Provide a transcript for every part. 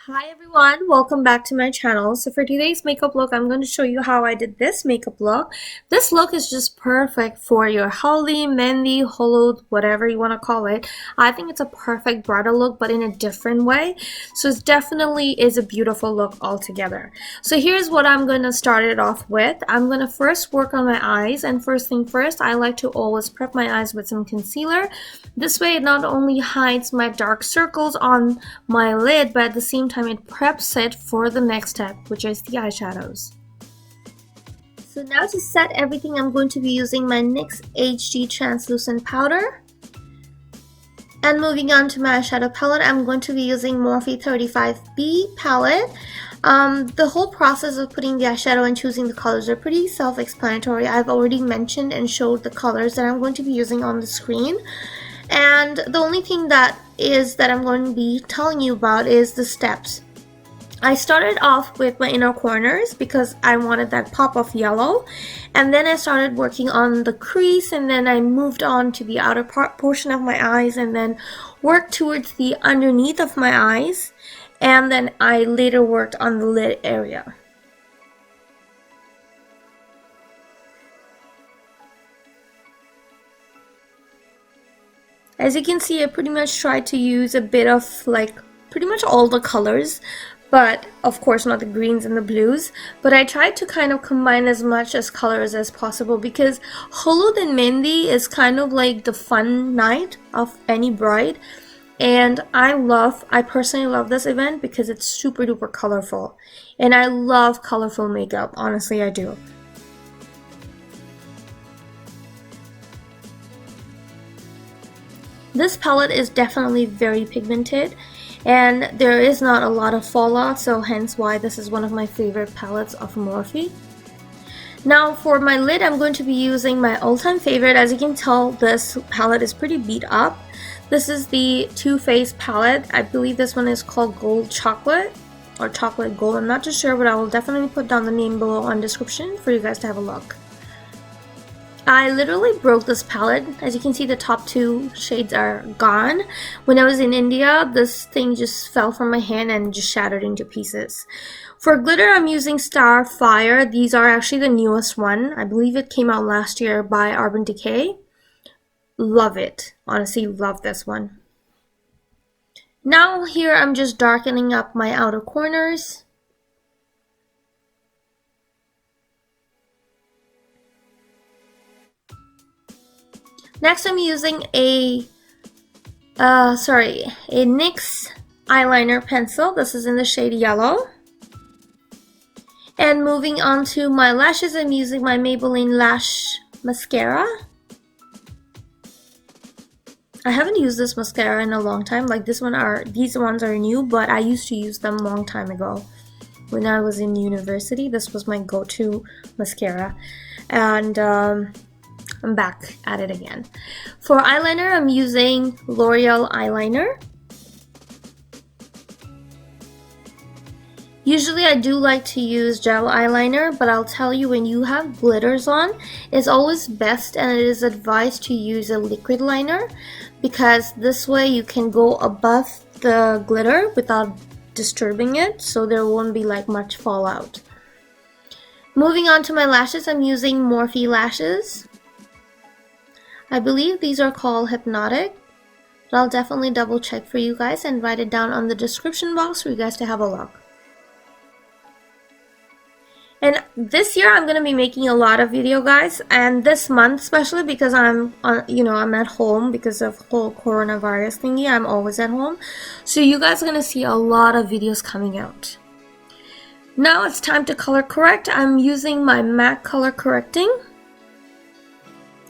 Hi everyone, welcome back to my channel. So for today's makeup look, I'm going to show you how I did this makeup look. This look is just perfect for your Haldi, Mehndi, Holud, whatever you want to call it. I think it's a perfect bridal look, but in a different way. So it definitely is a beautiful look altogether. So here's what I'm going to start it off with. I'm going to first work on my eyes, and first thing first, I like to always prep my eyes with some concealer. This way it not only hides my dark circles on my lid, but at the same time it preps it for the next step, which is the eyeshadows. So now to set everything, I'm going to be using my NYX HD translucent powder. And moving on to my eyeshadow palette, I'm going to be using Morphe 35B palette. The whole process of putting the eyeshadow and choosing the colors are pretty self-explanatory. I've already mentioned and showed the colors that I'm going to be using on the screen. And the only thing that I'm going to be telling you about is the steps. I started off with my inner corners because I wanted that pop of yellow, and then I started working on the crease, and then I moved on to the outer portion of my eyes, and then worked towards the underneath of my eyes, and then I later worked on the lid area. As you can see, I pretty much tried to use a bit of like pretty much all the colors, but of course not the greens and the blues, but I tried to kind of combine as much as colors as possible because Holud and Mehndi is kind of like the fun night of any bride, and I personally love this event because it's super duper colorful, and I love colorful makeup, honestly I do. This palette is definitely very pigmented, and there is not a lot of fallout, so hence why this is one of my favorite palettes of Morphe. Now for my lid, I'm going to be using my all-time favorite. As you can tell, this palette is pretty beat up. This is the Too Faced palette. I believe this one is called Gold Chocolate or Chocolate Gold. I'm not too sure, but I will definitely put down the name below on description for you guys to have a look. I literally broke this palette. As you can see, the top two shades are gone. When I was in India, this thing just fell from my hand and just shattered into pieces. For glitter, I'm using Starfire. These are actually the newest one. I believe it came out last year by Urban Decay. Love it. Honestly, love this one. Now here, I'm just darkening up my outer corners. Next, I'm using a NYX eyeliner pencil. This is in the shade yellow. And moving on to my lashes, I'm using my Maybelline Lash Mascara. I haven't used this mascara in a long time. Like these ones are new, but I used to use them a long time ago. When I was in university, this was my go-to mascara. And I'm back at it again. For eyeliner, I'm using L'Oreal eyeliner. Usually I do like to use gel eyeliner, but I'll tell you, when you have glitters on, it's always best and it is advised to use a liquid liner, because this way you can go above the glitter without disturbing it, so there won't be like much fallout. Moving on to my lashes, I'm using Morphe lashes. I believe these are called Hypnotic, but I'll definitely double check for you guys and write it down on the description box for you guys to have a look. And this year I'm going to be making a lot of video, guys, and this month especially because I'm at home because of whole coronavirus thingy. I'm always at home, so you guys are going to see a lot of videos coming out. Now it's time to color correct. I'm using my MAC color correcting.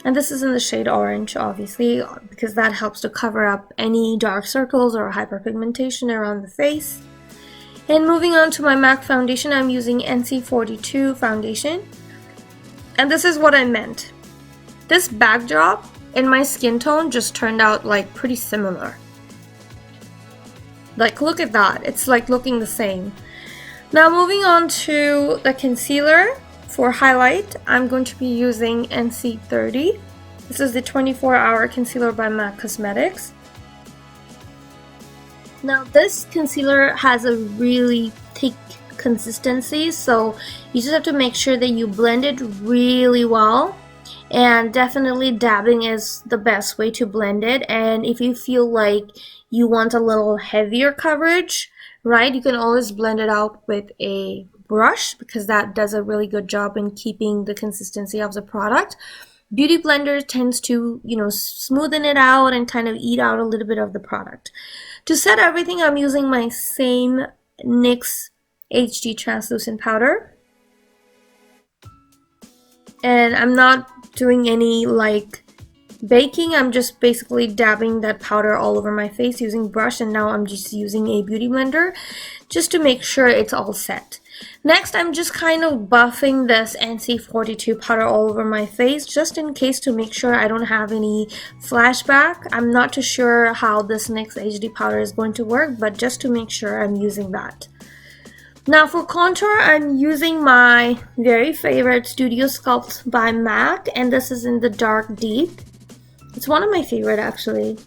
And this is in the shade orange, obviously, because that helps to cover up any dark circles or hyperpigmentation around the face. And moving on to my MAC foundation, I'm using NC42 foundation. And this is what I meant. This backdrop and my skin tone just turned out like pretty similar. Like, look at that. It's like looking the same. Now moving on to the concealer. For highlight, I'm going to be using NC30. This is the 24-hour concealer by MAC Cosmetics. Now this concealer has a really thick consistency, so you just have to make sure that you blend it really well, and definitely dabbing is the best way to blend it. And if you feel like you want a little heavier coverage, right, you can always blend it out with a brush, because that does a really good job in keeping the consistency of the product. Beauty blender tends to, you know, smoothen it out and kind of eat out a little bit of the product. To set everything, I'm using my same NYX HD translucent powder, and I'm not doing any like baking. I'm just basically dabbing that powder all over my face using brush, and now I'm just using a beauty blender just to make sure it's all set. Next, I'm just kind of buffing this NC42 powder all over my face, just in case, to make sure I don't have any flashback. I'm not too sure how this NYX HD powder is going to work, but just to make sure, I'm using that. Now for contour, I'm using my very favorite Studio Sculpt by MAC, and this is in the dark deep. It's one of my favorite, actually.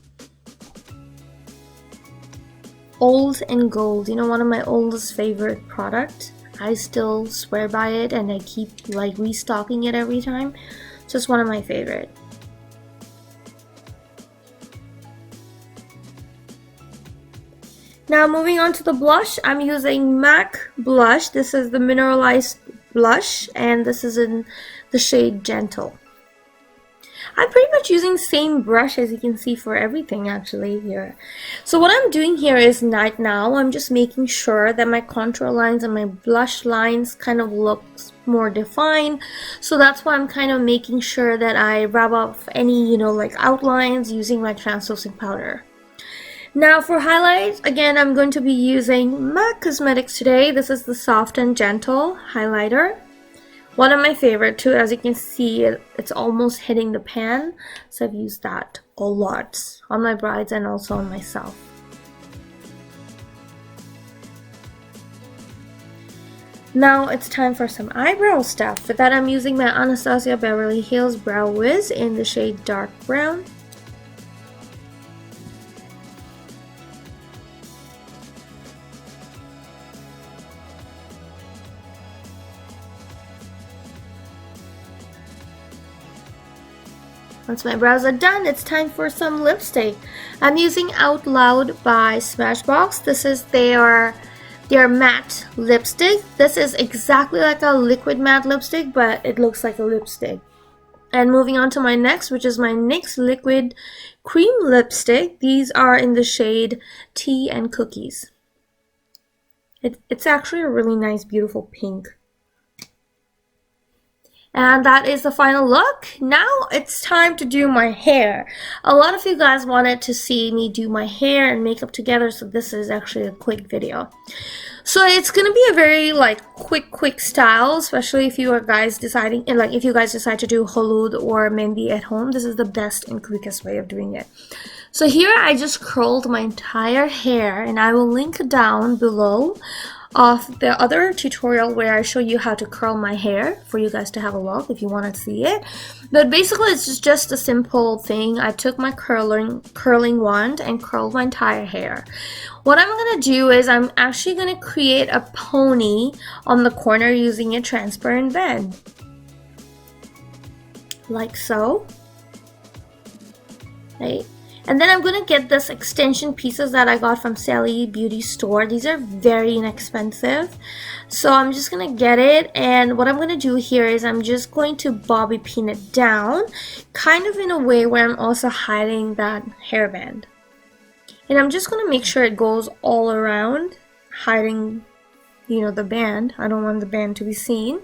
Old and Gold, you know, one of my oldest favorite product. I still swear by it, and I keep like restocking it every time. It's just one of my favorite. Now moving on to the blush, I'm using MAC blush. This is the Mineralized blush, and this is in the shade Gentle. I'm pretty much using the same brush, as you can see, for everything actually here. So what I'm doing here is right now, I'm just making sure that my contour lines and my blush lines kind of look more defined. So that's why I'm kind of making sure that I rub off any, you know, like outlines using my translucent powder. Now for highlights, again, I'm going to be using MAC Cosmetics today. This is the Soft and Gentle highlighter. One of my favorite too, as you can see, it's almost hitting the pan. So I've used that a lot on my brides and also on myself. Now it's time for some eyebrow stuff. For that, I'm using my Anastasia Beverly Hills Brow Wiz in the shade Dark Brown. Once my brows are done, it's time for some lipstick. I'm using Out Loud by SMASHBOX. This is their matte lipstick. This is exactly like a liquid matte lipstick, but it looks like a lipstick. And moving on to my next, which is my NYX Liquid Cream Lipstick. These are in the shade Tea and Cookies. It's actually a really nice, beautiful pink. And that is the final look. Now it's time to do my hair. A lot of you guys wanted to see me do my hair and makeup together, so this is actually a quick video. So it's gonna be a very like quick style, especially if you are guys deciding, and like if you guys decide to do Holud or Mehndi at home. This is the best and quickest way of doing it. So here I just curled my entire hair, and I will link down below of the other tutorial where I show you how to curl my hair for you guys to have a look if you want to see it. But basically it's just a simple thing. I took my curling wand and curled my entire hair. What I'm gonna do is I'm actually gonna create a pony on the corner using a transparent band, like so, right? And then I'm going to get this extension pieces that I got from Sally Beauty Store. These are very inexpensive. So I'm just going to get it. And what I'm going to do here is I'm just going to bobby pin it down, kind of in a way where I'm also hiding that hairband. And I'm just going to make sure it goes all around, hiding, you know, the band. I don't want the band to be seen.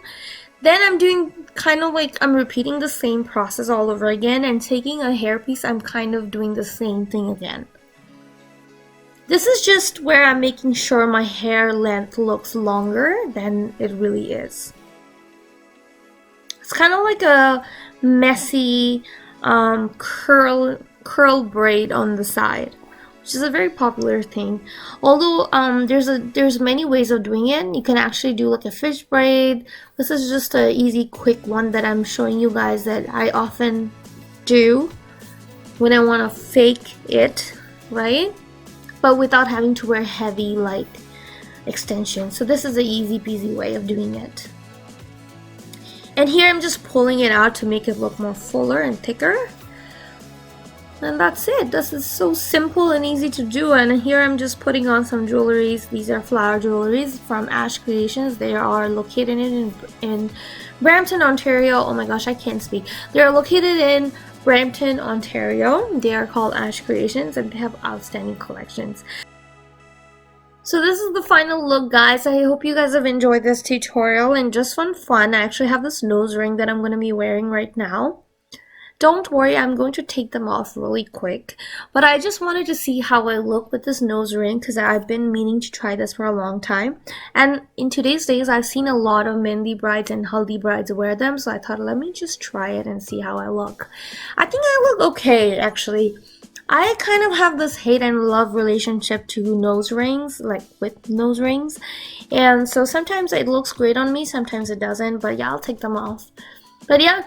Then I'm doing kind of like, I'm repeating the same process all over again, and taking a hairpiece, I'm kind of doing the same thing again. This is just where I'm making sure my hair length looks longer than it really is. It's kind of like a messy curl braid on the side, which is a very popular thing. Although there's many ways of doing it. You can actually do like a fish braid. This is just an easy, quick one that I'm showing you guys that I often do when I want to fake it, right? but without having to wear heavy like extensions. So this is an easy peasy way of doing it. And here I'm just pulling it out to make it look more fuller and thicker. And that's it. This is so simple and easy to do. And here I'm just putting on some jewelries. These are flower jewelries from Ash Creations. They are located in Brampton, Ontario. Oh my gosh, I can't speak. They are located in Brampton, Ontario. They are called Ash Creations and they have outstanding collections. So this is the final look, guys. I hope you guys have enjoyed this tutorial. And just for fun, I actually have this nose ring that I'm going to be wearing right now. Don't worry, I'm going to take them off really quick. But I just wanted to see how I look with this nose ring because I've been meaning to try this for a long time. And in today's days, I've seen a lot of Mehndi brides and Haldi brides wear them. So I thought, let me just try it and see how I look. I think I look okay, actually. I kind of have this hate and love relationship to nose rings, like with nose rings. And so sometimes it looks great on me, sometimes it doesn't. But yeah, I'll take them off. But yeah.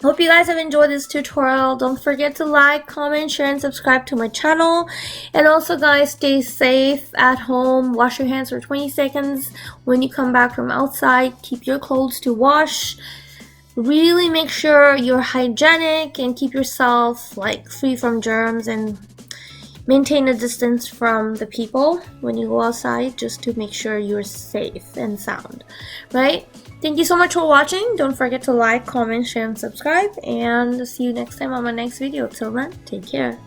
Hope you guys have enjoyed this tutorial. Don't forget to like, comment, share, and subscribe to my channel. And also, guys, stay safe at home. Wash your hands for 20 seconds when you come back from outside. Keep your clothes to wash. Really make sure you're hygienic and keep yourself like free from germs and maintain a distance from the people when you go outside just to make sure you're safe and sound, right? Thank you so much for watching. Don't forget to like, comment, share, and subscribe. And see you next time on my next video. Till then, take care.